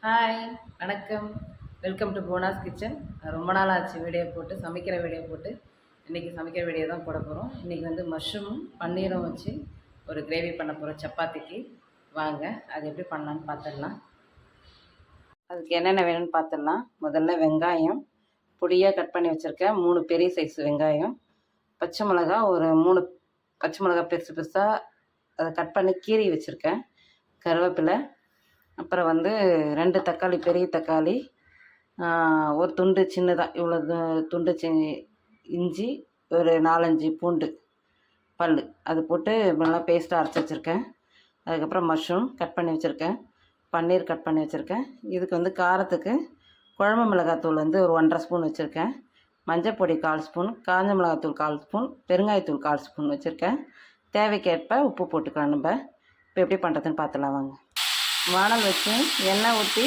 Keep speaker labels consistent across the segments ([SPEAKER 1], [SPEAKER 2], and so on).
[SPEAKER 1] Hi, வணக்கம். Welcome to போனாஸ் kitchen. ரொம்ப நாள் ஆச்சு வீடியோ போட்டு, சமைக்கிற வீடியோ போட்டு. இன்றைக்கி சமைக்கிற வீடியோ தான் போட போகிறோம். இன்றைக்கி வந்து மஷ்ரூமும் பன்னீரும் வச்சு ஒரு கிரேவி பண்ண போகிறோம் சப்பாத்திக்கு. வாங்க, அது எப்படி பண்ணலான்னு பார்த்துடலாம். அதுக்கு என்னென்ன வேணும்னு பார்த்துடலாம். முதல்ல வெங்காயம் பொடியாக கட் பண்ணி வச்சுருக்கேன். 3 பெரிய சைஸ் வெங்காயம். பச்சை மிளகா ஒரு 3 பச்சை மிளகா பெருசு பெருசாக அதை கட் பண்ணி கீறி வச்சுருக்கேன். கருவேப்பிலை, அப்புறம் வந்து 2 தக்காளி, பெரிய தக்காளி, ஒரு துண்டு சின்னதாக இவ்வளோ துண்டு இஞ்சி, ஒரு 4-5 பூண்டு பல் அது போட்டு நல்லா பேஸ்ட்டாக அரைச்சி வச்சுருக்கேன். அதுக்கப்புறம் மஷ்ரூம் கட் பண்ணி வச்சுருக்கேன். பன்னீர் கட் பண்ணி வச்சுருக்கேன். இதுக்கு வந்து காரத்துக்கு குழம்பு மிளகாத்தூள் வந்து ஒரு 1½ ஸ்பூன் வச்சுருக்கேன். மஞ்சப்பொடி 1/4 ஸ்பூன், காஞ்ச மிளகாத்தூள் 1/4 ஸ்பூன், பெருங்காயத்தூள் 1/4 ஸ்பூன் வச்சுருக்கேன். தேவைக்கேற்ப உப்பு போட்டுக்கலாம். நம்ம இப்போ எப்படி பண்ணுறதுன்னு பார்த்துலாம் வாங்க. வானல் வச்சு எண்ணெய் ஊற்றி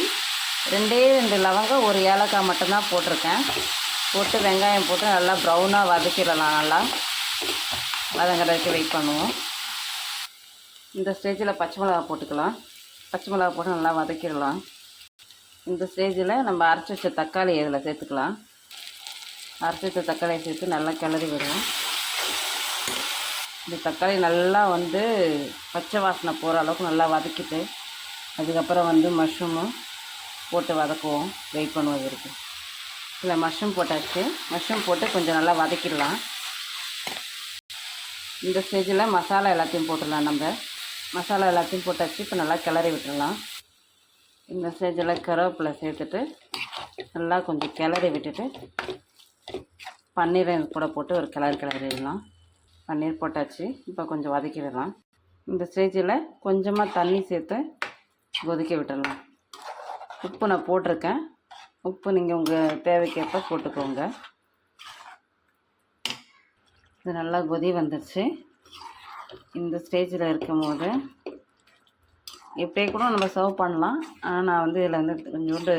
[SPEAKER 1] 2 லவங்கம், ஒரு ஏலக்காய் மட்டும்தான் போட்டிருக்கேன். போட்டு வெங்காயம் போட்டு நல்லா ப்ரௌனாக வதக்கிடலாம். நல்லா வதங்கிறதுக்கு வெயிட் பண்ணுவோம். இந்த ஸ்டேஜில் பச்சை மிளகா போட்டுக்கலாம். பச்சை மிளகா போட்டு நல்லா வதக்கிடலாம். இந்த ஸ்டேஜில் நம்ம அரைச்சி வச்ச தக்காளி இதில் சேர்த்துக்கலாம். அரைச்சி வச்ச தக்காளியை சேர்த்து நல்லா கிளறி விடுவோம். இந்த தக்காளி நல்லா வந்து பச்சை வாசனை போகிற அளவுக்கு நல்லா வதக்கிட்டு அதுக்கப்புறம் வந்து மஷ்ரூமும் போட்டு வதக்குவோம். வெயிட் பண்ணுவது இருக்குது. இல்லை, மஷ்ரூம் போட்டாச்சு. மஷ்ரூம் போட்டு கொஞ்சம் நல்லா வதக்கிடலாம். இந்த ஸ்டேஜில் மசாலா எல்லாத்தையும் போட்டுடலாம். நம்ம மசாலா எல்லாத்தையும் போட்டாச்சு. இப்போ நல்லா கிளறி விட்டுடலாம். இந்த ஸ்டேஜில் கருவேப்பிலை சேர்த்துட்டு நல்லா கொஞ்சம் கிளறி விட்டுட்டு பன்னீரை கூட போட்டு ஒரு கிளறிடலாம். பன்னீர் போட்டாச்சு. இப்போ கொஞ்சம் வதக்கிடலாம். இந்த ஸ்டேஜில் கொஞ்சமாக தண்ணி சேர்த்து கொதிக்க விட்டுடலாம். உப்பு நான் போட்டிருக்கேன். உப்பு நீங்கள் உங்கள் தேவைக்கேற்ப போட்டுக்கோங்க. இது நல்லா கொதி வந்துடுச்சு. இந்த ஸ்டேஜில் இருக்கும்போது இப்படியே கூட நம்ம சர்வ் பண்ணலாம். ஆனால் நான் வந்து இதில் வந்து கொஞ்சோண்டு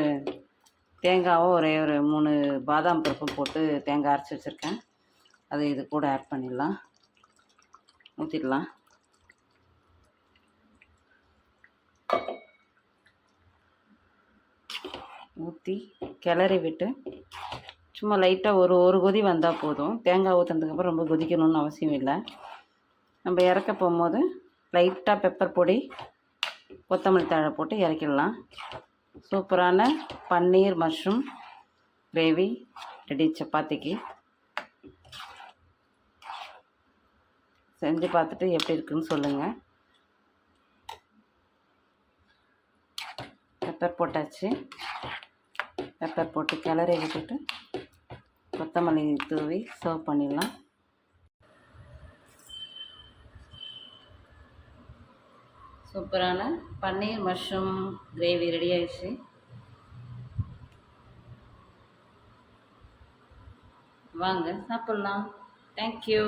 [SPEAKER 1] தேங்காவும் ஒரே ஒரு 3 பாதாம் பருப்பும் போட்டு தேங்காய் அரைச்சி வச்சுருக்கேன். அது இது கூட ஆட் பண்ணிடலாம். ஊற்றிடலாம். ஊற்றி கிளறி விட்டு சும்மா லைட்டாக ஒரு கொதி வந்தால் போதும். தேங்காய் ஊற்றுனதுக்கப்புறம் ரொம்ப கொதிக்கணும்னு அவசியம் இல்லை. நம்ம இறக்க போகும்போது லைட்டாக பெப்பர் பொடி, கொத்தமல்லி தழை போட்டு இறக்கிடலாம். சூப்பரான பன்னீர் மஷ்ரூம் கிரேவி ரெடி சப்பாத்திக்கு. செஞ்சு பார்த்துட்டு எப்படி இருக்குன்னு சொல்லுங்கள். பெப்பர் போட்டாச்சு. பெப்பர் போட்டு கிளறி விட்டுட்டு கொத்தமல்லி தூவி சர்வ் பண்ணிடலாம். சூப்பரான பன்னீர் மஷ்ரூம் கிரேவி ரெடி ஆயிடுச்சு. வாங்க சாப்பிட்லாம். தேங்க்யூ.